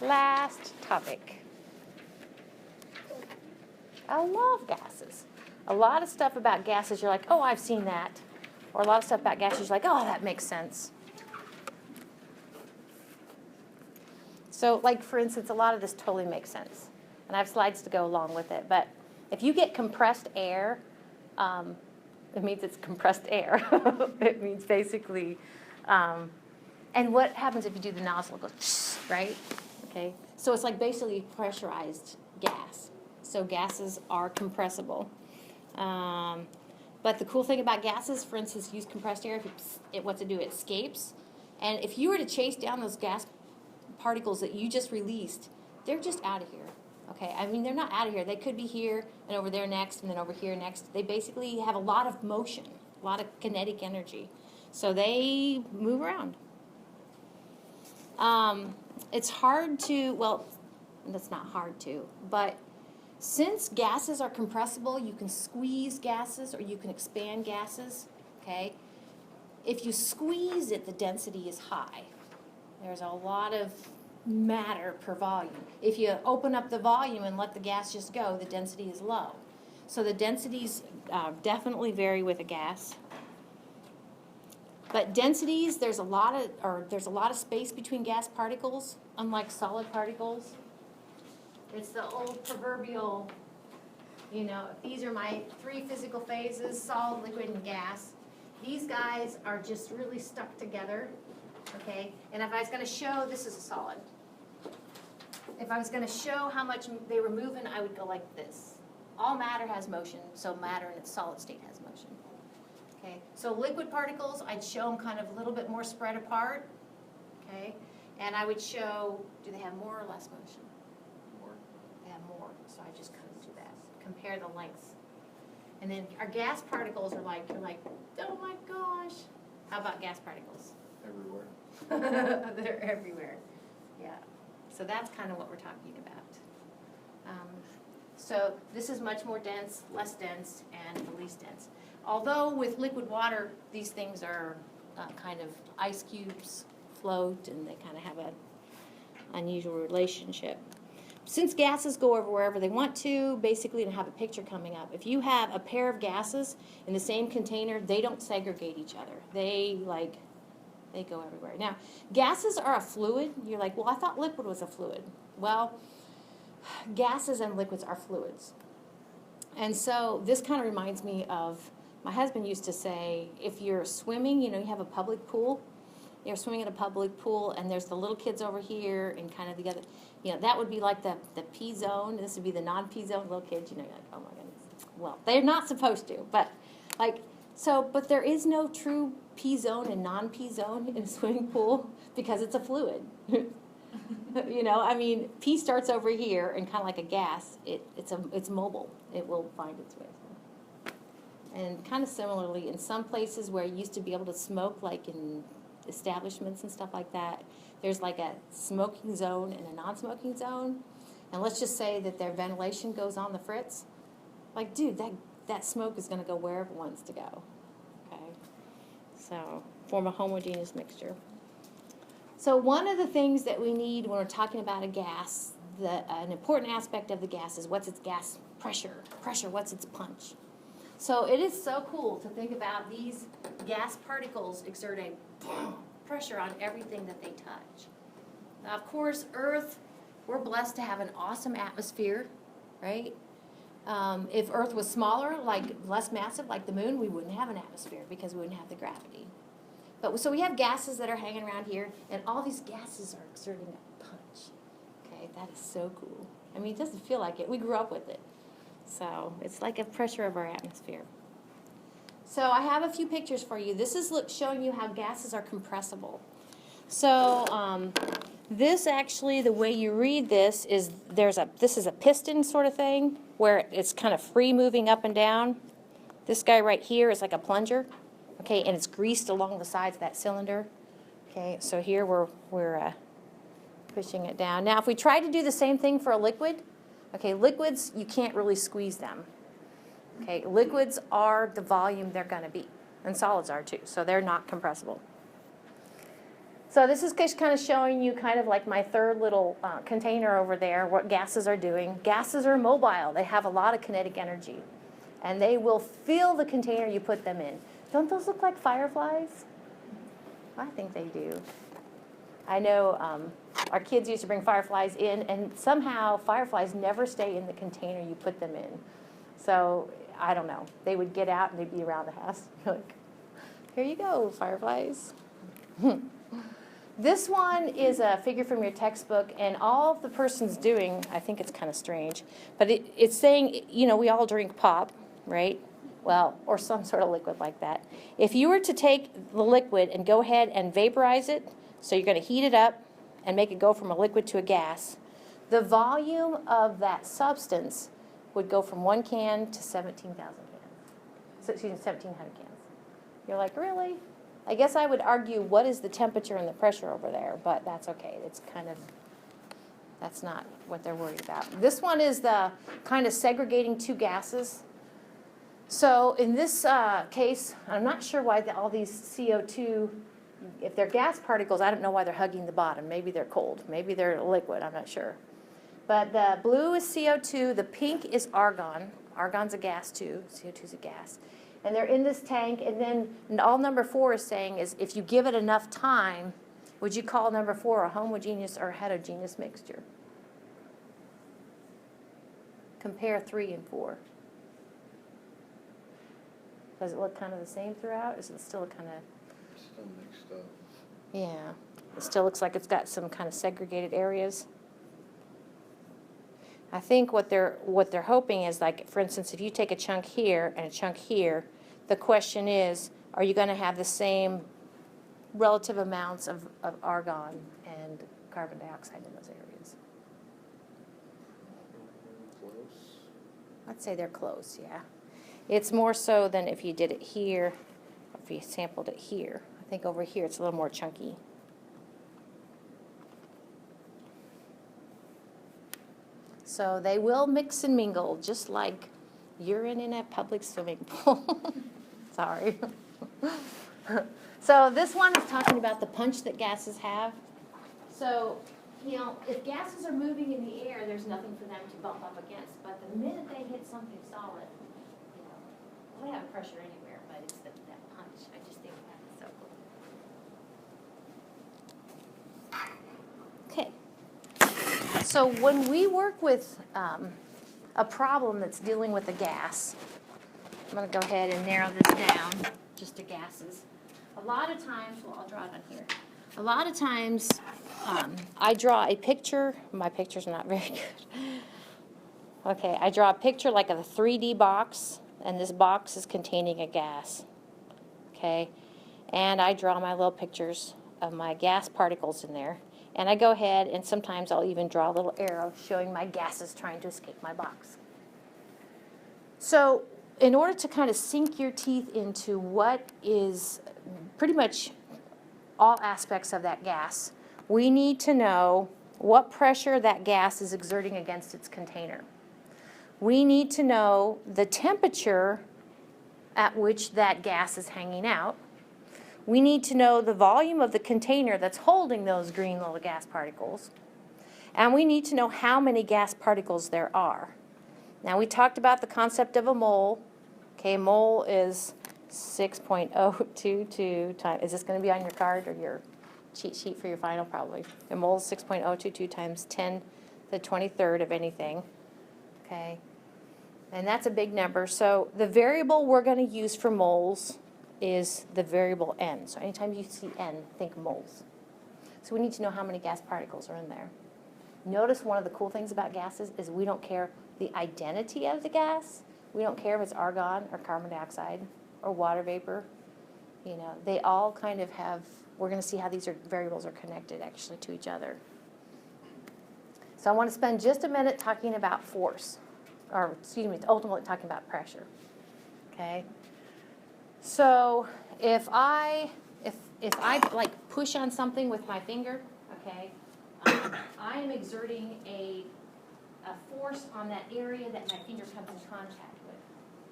Last topic. I love gases. A lot of stuff about gases, you're like, oh, I've seen that. Or a lot of stuff about gases, you're like, oh, that makes sense. So, like, for instance, a lot of this totally makes sense. And I have slides to go along with it. But if you get compressed air, it means it's compressed air. It means basically, and what happens if you do the nozzle? It goes, right? Okay. So it's like basically pressurized gas. So gases are compressible. But the cool thing about gases, for instance, use compressed air, what's it do? It escapes. And if you were to chase down those gas particles that you just released, they're just out of here. Okay, I mean, they're not out of here. They could be here and over there next and then over here next. They basically have a lot of motion, a lot of kinetic energy. So they move around. It's hard to, well, that's not hard to, but since gases are compressible, you can squeeze gases or you can expand gases, okay? If you squeeze it, the density is high. There's a lot of matter per volume. If you open up the volume and let the gas just go, the density is low. So the densities definitely vary with a gas. But densities, there's a lot of space between gas particles, unlike solid particles. It's the old proverbial, you know, these are my three physical phases, solid, liquid, and gas. These guys are just really stuck together, okay? And if I was going to show, this is a solid. If I was going to show how much they were moving, I would go like this. All matter has motion, so matter in its solid state has motion. Okay, so liquid particles, I'd show them kind of a little bit more spread apart, okay? And I would show, do they have more or less motion? More. They have more, so I just kind of do that. Compare the lengths. And then our gas particles are like, you're like, oh my gosh. How about gas particles? Everywhere. They're everywhere, yeah. So that's kind of what we're talking about. So this is much more dense, less dense, and the least dense. Although with liquid water, these things are kind of ice cubes, float, and they kind of have an unusual relationship. Since gases go over wherever they want to, basically to have a picture coming up, if you have a pair of gases in the same container, they don't segregate each other. They go everywhere. Now, gases are a fluid. You're like, well, I thought liquid was a fluid. Well, gases and liquids are fluids. And so this kind of reminds me of, my husband used to say, if you're swimming, you know, you have a public pool. You're swimming in a public pool, and there's the little kids over here and kind of the other, you know, that would be like the P zone. This would be the non-P zone. Little kids, you know, you're like, oh my goodness. Well, they're not supposed to, but like, so, but there is no true P zone and non-P zone in a swimming pool because it's a fluid. You know, I mean, P starts over here, and kind of like a gas, it's mobile. It will find its way. And kind of similarly, in some places where you used to be able to smoke, like in establishments and stuff like that, there's like a smoking zone and a non-smoking zone. And let's just say that their ventilation goes on the fritz. Like, dude, that smoke is going to go wherever it wants to go. Okay? So, form a homogeneous mixture. So one of the things that we need when we're talking about a gas, an important aspect of the gas is what's its gas pressure. Pressure, what's its punch? So it is so cool to think about these gas particles exert a pressure on everything that they touch. Now, of course, Earth, we're blessed to have an awesome atmosphere, right? If Earth was smaller, like less massive, like the moon, we wouldn't have an atmosphere because we wouldn't have the gravity. But so we have gases that are hanging around here, and all these gases are exerting a punch. Okay, that is so cool. I mean, it doesn't feel like it. We grew up with it. So it's like a pressure of our atmosphere. So I have a few pictures for you. This is showing you how gases are compressible. So this actually, the way you read this is this is a piston sort of thing where it's kind of free moving up and down. This guy right here is like a plunger. Okay, and it's greased along the sides of that cylinder. Okay, so here we're pushing it down. Now, if we try to do the same thing for a liquid, okay, liquids, you can't really squeeze them. Okay, liquids are the volume they're going to be, and solids are too, so they're not compressible. So this is just kind of showing you kind of like my third little container over there, what gases are doing. Gases are mobile. They have a lot of kinetic energy. And they will fill the container you put them in. Don't those look like fireflies? I think they do. I know our kids used to bring fireflies in, and somehow fireflies never stay in the container you put them in. So I don't know. They would get out and they'd be around the house. Like, here you go, fireflies. This one is a figure from your textbook, and all the person's doing, I think it's kind of strange, but it's saying, you know, we all drink pop, right? Well, or some sort of liquid like that. If you were to take the liquid and go ahead and vaporize it, so you're going to heat it up and make it go from a liquid to a gas, the volume of that substance would go from 1 can to 17,000 cans. So, excuse me, 1,700 cans. You're like, really? I guess I would argue what is the temperature and the pressure over there, but that's okay. It's kind of, that's not what they're worried about. This one is the kind of segregating two gases. So in this case, I'm not sure why all these CO2, if they're gas particles, I don't know why they're hugging the bottom. Maybe they're cold. Maybe they're liquid. I'm not sure. But the blue is CO2. The pink is argon. Argon's a gas too. CO2 is a gas. And they're in this tank. And then all number 4 is saying is if you give it enough time, would you call number 4 a homogeneous or heterogeneous mixture? Compare 3 and 4. Does it look kind of the same throughout? Is it still kind of... Still mixed up. Yeah. It still looks like it's got some kind of segregated areas. I think what they're hoping is, like, for instance, if you take a chunk here and a chunk here, the question is, are you going to have the same relative amounts of argon and carbon dioxide in those areas? Close. I'd say they're close, yeah. It's more so than if you did it here, or if you sampled it here. I think over here it's a little more chunky. So they will mix and mingle, just like urine in a public swimming pool. Sorry. So this one is talking about the punch that gases have. So, you know, if gases are moving in the air, there's nothing for them to bump up against. But the minute they hit something solid, you know, they have pressure anywhere, but it's that punch. I just think that's so cool. Okay. So when we work with a problem that's dealing with a gas, I'm going to go ahead and narrow this down just to gases. A lot of times, well, I'll draw it on here. A lot of times I draw a picture. My picture's not very good. Okay, I draw a picture like of a 3D box, and this box is containing a gas. Okay, and I draw my little pictures of my gas particles in there. And I go ahead, and sometimes I'll even draw a little arrow showing my gases trying to escape my box. So in order to kind of sink your teeth into what is pretty much all aspects of that gas, we need to know what pressure that gas is exerting against its container. We need to know the temperature at which that gas is hanging out. We need to know the volume of the container that's holding those green little gas particles. And we need to know how many gas particles there are. Now, we talked about the concept of a mole. Okay, a mole is 6.022 times, is this going to be on your card or your cheat sheet for your final? Probably. A mole is 6.022 times 10 to the 23rd of anything. Okay, and that's a big number. So the variable we're going to use for moles is the variable n. So anytime you see n, think moles. So we need to know how many gas particles are in there. Notice one of the cool things about gases is we don't care the identity of the gas. We don't care if it's argon or carbon dioxide or water vapor. You know, they all kind of have, we're going to see how these variables are connected actually to each other. So I want to spend just a minute talking about force, or excuse me, ultimately talking about pressure. Okay? So if I like push on something with my finger, okay, I am exerting a force on that area that my finger comes in contact with,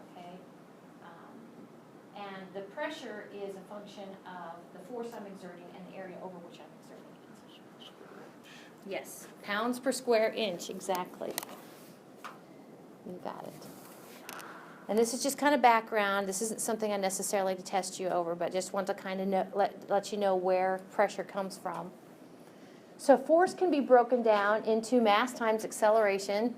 okay, and the pressure is a function of the force I'm exerting and the area over which I'm Yes, pounds per square inch, exactly. You got it. And this is just kind of background. This isn't something I necessarily to test you over, but just want to kind of know, let you know where pressure comes from. So force can be broken down into mass times acceleration.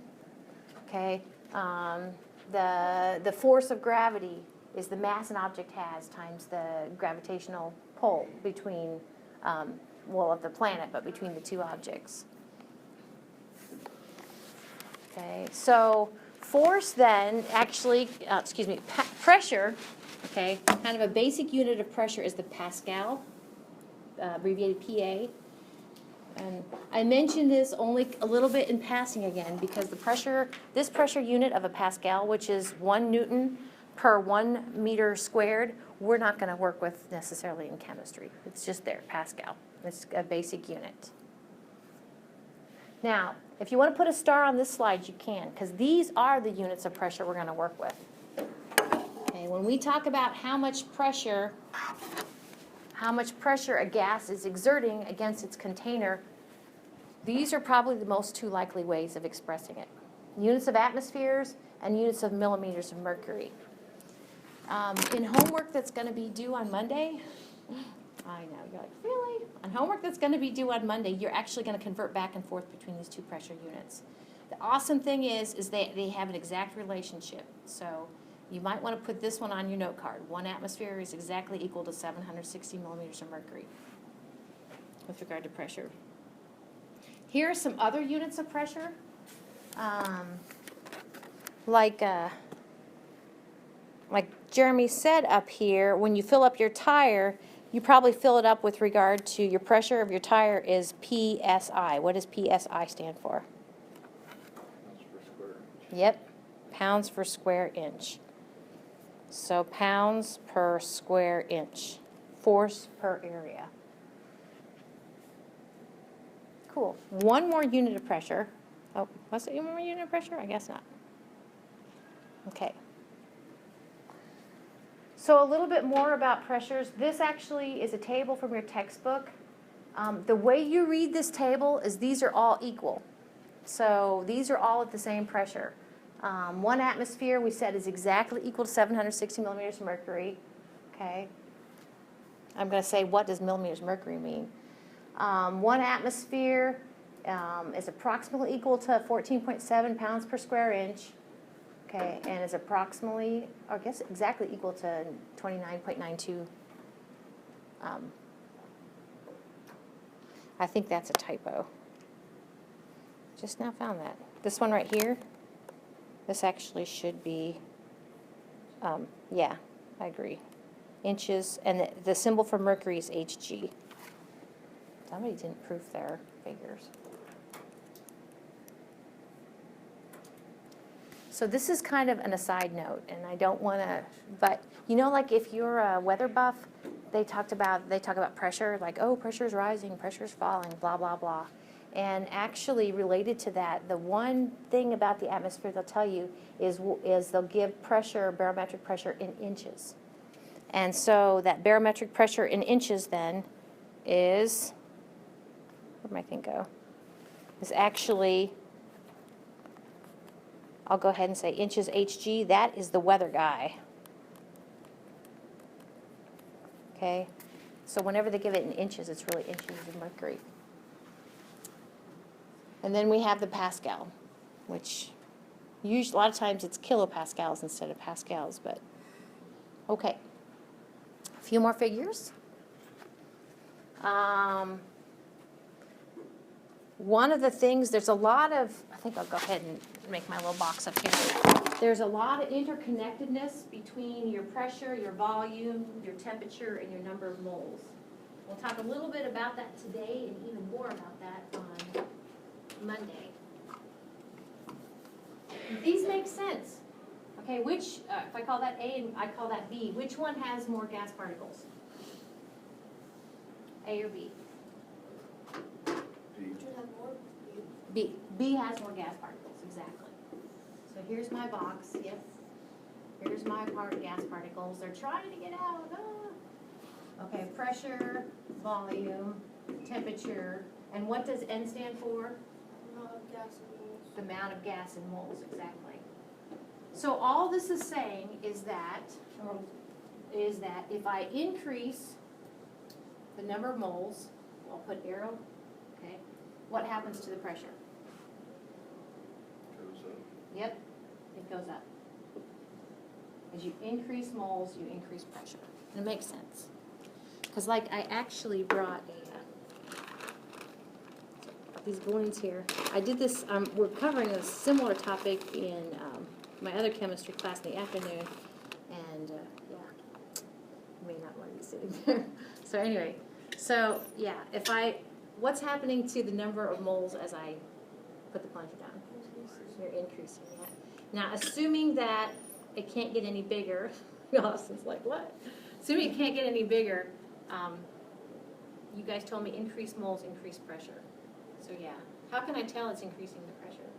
Okay, the force of gravity is the mass an object has times the gravitational pull between, well, of the planet, but between the two objects. Okay, so force then actually, pressure, okay, kind of a basic unit of pressure is the Pascal, abbreviated PA. And I mentioned this only a little bit in passing again because the pressure, this pressure unit of a Pascal, which is 1 Newton per 1 meter squared, we're not going to work with necessarily in chemistry. It's just there, Pascal. It's a basic unit. Now, if you want to put a star on this slide, you can, because these are the units of pressure we're going to work with. Okay, when we talk about how much pressure a gas is exerting against its container, these are probably the most two likely ways of expressing it. Units of atmospheres and units of millimeters of mercury. In homework that's going to be due on Monday, I know, you're like, really? On homework that's going to be due on Monday, you're actually going to convert back and forth between these two pressure units. The awesome thing is they have an exact relationship. So you might want to put this one on your note card. 1 atmosphere is exactly equal to 760 millimeters of mercury with regard to pressure. Here are some other units of pressure. Like Jeremy said up here, when you fill up your tire, you probably fill it up with regard to your pressure of your tire is PSI. What does PSI stand for? Pounds per square inch. Yep, pounds per square inch. So pounds per square inch, force per area. Cool. One more unit of pressure. Oh, was it one more unit of pressure? I guess not. Okay. So a little bit more about pressures. This actually is a table from your textbook. The way you read this table is these are all equal. So these are all at the same pressure. 1 atmosphere, we said, is exactly equal to 760 millimeters of mercury. Okay. I'm going to say, what does millimeters of mercury mean? 1 atmosphere is approximately equal to 14.7 pounds per square inch. Okay, and is approximately, or I guess exactly equal to 29.92. I think that's a typo. Just now found that. This one right here, this actually should be, yeah, I agree. Inches, and the symbol for mercury is Hg. Somebody didn't proof their figures. So this is kind of an aside note, and I don't want to, but you know, like if you're a weather buff, they talk about pressure, like, oh, pressure's rising, pressure's falling, blah, blah, blah. And actually related to that, the one thing about the atmosphere they'll tell you is they'll give pressure, barometric pressure in inches. And so that barometric pressure in inches then is, where'd my thing go? Is actually, I'll go ahead and say inches Hg. That is the weather guy. Okay? So whenever they give it in inches, it's really inches of mercury. And then we have the Pascal, which usually, a lot of times it's kilopascals instead of pascals, but okay. A few more figures. One of the things, there's a lot of, I think I'll go ahead and make my little box up here. There's a lot of interconnectedness between your pressure, your volume, your temperature, and your number of moles. We'll talk a little bit about that today and even more about that on Monday. These make sense. Okay, which, if I call that A and I call that B, which one has more gas particles? A or B? B. B has more gas particles, exactly. So here's my box, yep. Here's my gas particles. They're trying to get out. Ah. Okay, pressure, volume, temperature, And what does N stand for? Amount of gas and moles. The amount of gas in moles, exactly. So all this is saying is that if I increase the number of moles, I'll put arrow, okay, what happens to the pressure? Goes up. Yep, it goes up. As you increase moles, you increase pressure. And it makes sense. Because like I actually brought these balloons here. I did this, we're covering a similar topic in my other chemistry class in the afternoon. And yeah, you may not want to be sitting there. So anyway, what's happening to the number of moles as I put the plunger down? You're increasing that. Now, assuming that it can't get any bigger, Austin's like, what? Assuming it can't get any bigger, you guys told me increase moles, increase pressure. So yeah, how can I tell it's increasing the pressure?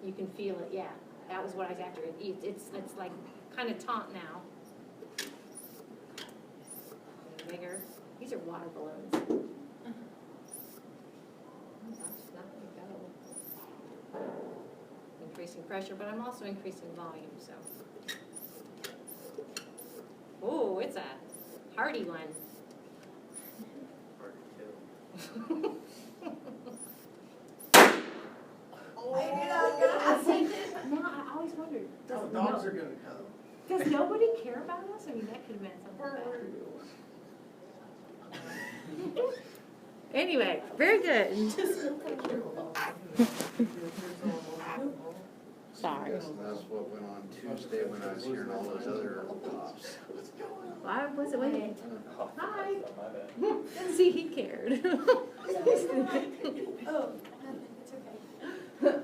You can feel it, yeah. That was what I was after. It's like kind of taut now. Bigger. These are water balloons. Increasing pressure, but I'm also increasing volume, so. Oh, it's a hardy one. Hard to kill. No, I always wondered. Oh, dogs are gonna come. Does nobody care about us? I mean, that could have been something bad. Anyway, very good. Sorry. That's what went on Tuesday when I was hearing all those other pops. Why was it waiting? Hi. See, he cared. Oh, nothing, it's okay.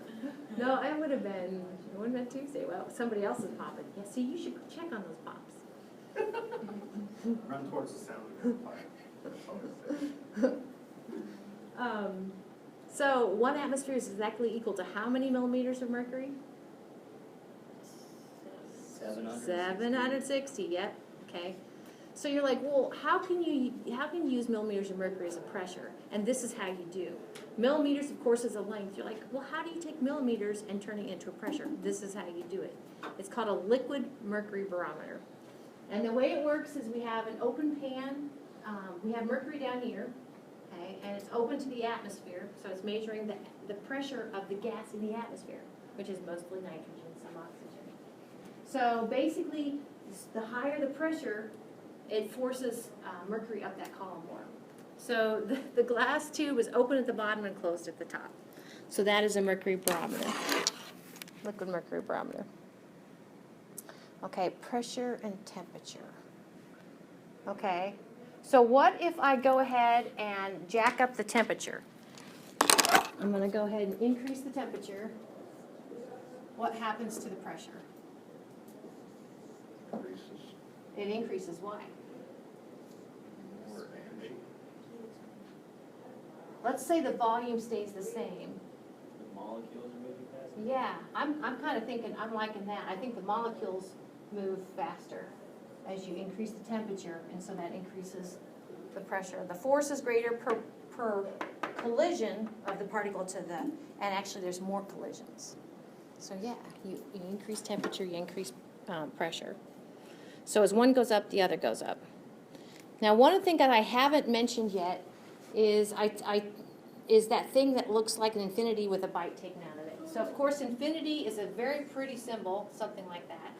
No, it would have been, it wouldn't have been Tuesday. Well, somebody else is popping. Yeah, see, you should check on those pops. Run towards the sound of the fire. So 1 atmosphere is exactly equal to how many millimeters of mercury? 760, yep, okay. So you're like, well, how can you use millimeters of mercury as a pressure? And this is how you do. Millimeters, of course, is a length. You're like, well, how do you take millimeters and turn it into a pressure? This is how you do it. It's called a liquid mercury barometer. And the way it works is we have an open pan. We have mercury down here, okay, and it's open to the atmosphere, so it's measuring the pressure of the gas in the atmosphere, which is mostly nitrogen, some oxygen. So basically, the higher the pressure, it forces mercury up that column more. So the glass tube is open at the bottom and closed at the top. So that is a mercury barometer, liquid mercury barometer. Okay, pressure and temperature. Okay, so what if I go ahead and jack up the temperature? I'm going to go ahead and increase the temperature. What happens to the pressure? Increases It increases. Why? more energy. Let's say the volume stays the same. The molecules are moving faster? Yeah, I'm kind of thinking, I'm liking that. I think the molecules move faster as you increase the temperature, and so that increases the pressure. The force is greater per collision of the particle to the, and actually there's more collisions. So yeah, you increase temperature, you increase pressure. So as one goes up, the other goes up. Now, one of the things that I haven't mentioned yet is is that thing that looks like an infinity with a bite taken out of it. So of course, infinity is a very pretty symbol, something like that.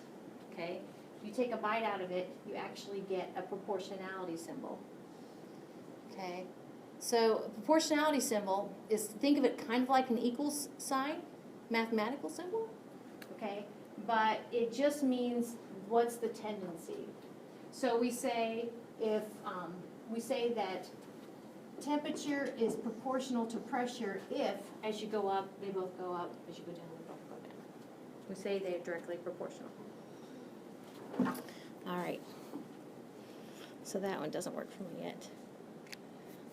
Okay, if you take a bite out of it, you actually get a proportionality symbol. Okay, so a proportionality symbol is, think of it kind of like an equals sign, mathematical symbol. Okay, but it just means what's the tendency. So we say if we say that temperature is proportional to pressure if, as you go up, they both go up, as you go down, they both go down. We say they're directly proportional. All right. So that one doesn't work for me yet.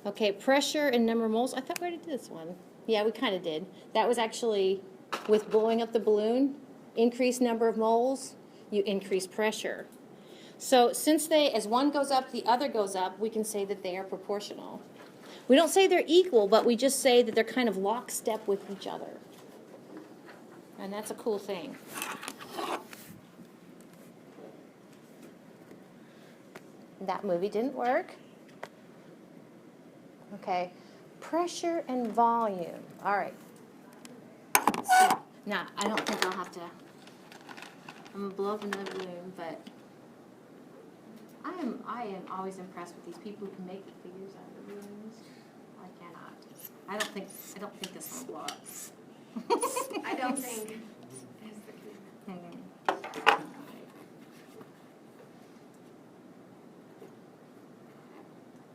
Okay, pressure and number of moles. I thought we already did this one. Yeah, we kind of did. That was actually with blowing up the balloon, increased number of moles, you increase pressure. So since as one goes up, the other goes up, we can say that they are proportional. We don't say they're equal, but we just say that they're kind of lockstep with each other. And that's a cool thing. That movie didn't work. Okay. Pressure and volume. All right. Let's see. Now, I don't think I'll have to, I'm going to blow up another balloon, but I am always impressed with these people who can make the figures out of the balloons. I cannot. I don't think this one will blow up. I don't think.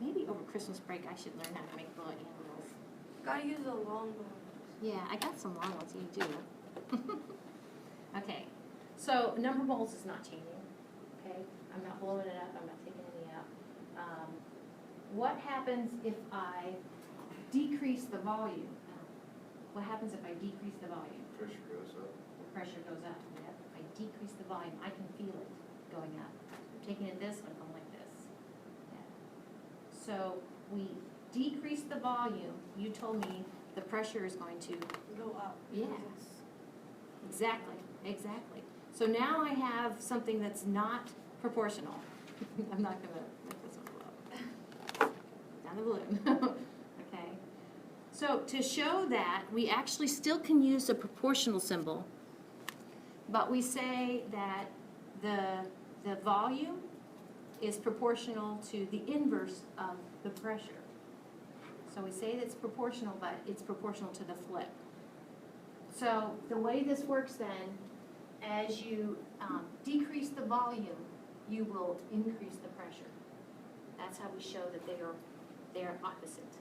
Maybe over Christmas break I should learn how to make blow animals. Gotta use a long one. Yeah, I got some long ones. You do. Okay, so number moles is not changing. Okay, I'm not blowing it up. I'm not taking any out. What happens if I decrease the volume? What happens if I decrease the volume? Pressure goes up. The pressure goes up. Yep. If I decrease the volume, I can feel it going up. I'm taking it this, I'm going like this. Yeah. So we decrease the volume. You told me the pressure is going to Go up. Yeah. Exactly, exactly. So now I have something that's not proportional. I'm not gonna let this one blow up. Down the balloon. Okay. So to show that, we actually still can use a proportional symbol, but we say that the volume is proportional to the inverse of the pressure. So we say that it's proportional, but it's proportional to the flip. So the way this works then, as you decrease the volume, you will increase the pressure. That's how we show that they are opposite.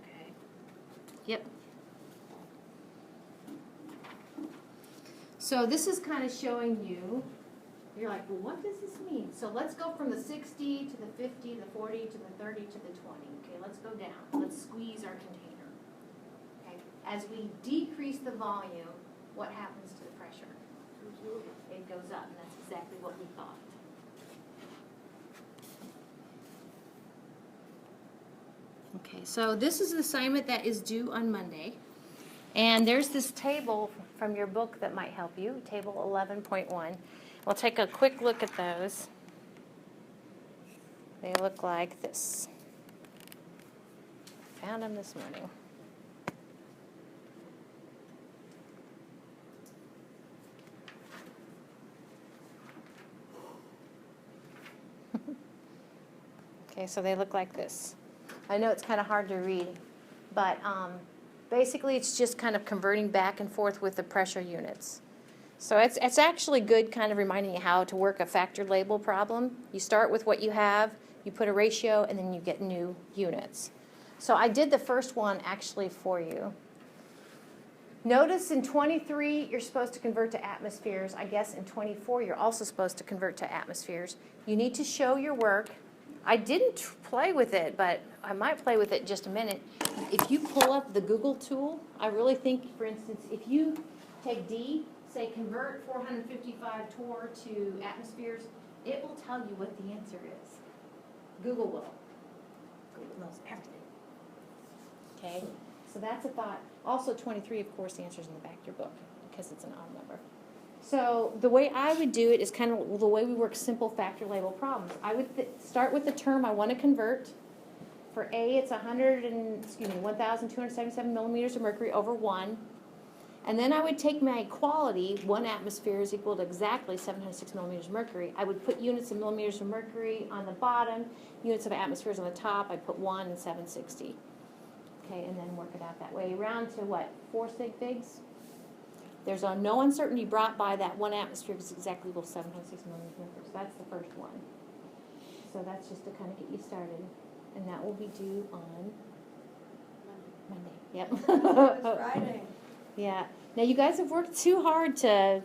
Okay. Yep. So this is kind of showing you, you're like, well, what does this mean? So let's go from the 60 to the 50, the 40 to the 30 to the 20. Okay, let's go down. Let's squeeze our container. Okay. As we decrease the volume, what happens to the pressure? It goes up, and that's exactly what we thought. Okay, so this is an assignment that is due on Monday. And there's this table from your book that might help you, table 11.1. We'll take a quick look at those. They look like this. Found them this morning. Okay, so they look like this. I know it's kind of hard to read, but basically it's just kind of converting back and forth with the pressure units. So it's actually good kind of reminding you how to work a factor label problem. You start with what you have, you put a ratio, and then you get new units. So I did the first one actually for you. Notice in 23 you're supposed to convert to atmospheres. I guess in 24 you're also supposed to convert to atmospheres. You need to show your work. I didn't play with it, but I might play with it in just a minute. If you pull up the Google tool, I really think, for instance, if you take D, say convert 455 torr to atmospheres, it will tell you what the answer is. Google will. Google knows everything. Okay, so that's a thought. Also 23, of course, the answer is in the back of your book because it's an odd number. So the way I would do it is kind of the way we work simple factor label problems. I would start with the term I want to convert. For A, it's 1,277 millimeters of mercury over 1. And then I would take my equality, 1 atmosphere is equal to exactly 706 millimeters of mercury. I would put units of millimeters of mercury on the bottom, units of atmospheres on the top. I'd put 1 and 760. Okay, and then work it out that way. Round to what, 4 sig figs? There's no uncertainty brought by that 1 atmosphere is exactly equal to 706 millimeters of mercury. So that's the first one. So that's just to kind of get you started. And that will be due on Monday. Yep. It's Friday. Yeah. Now you guys have worked too hard to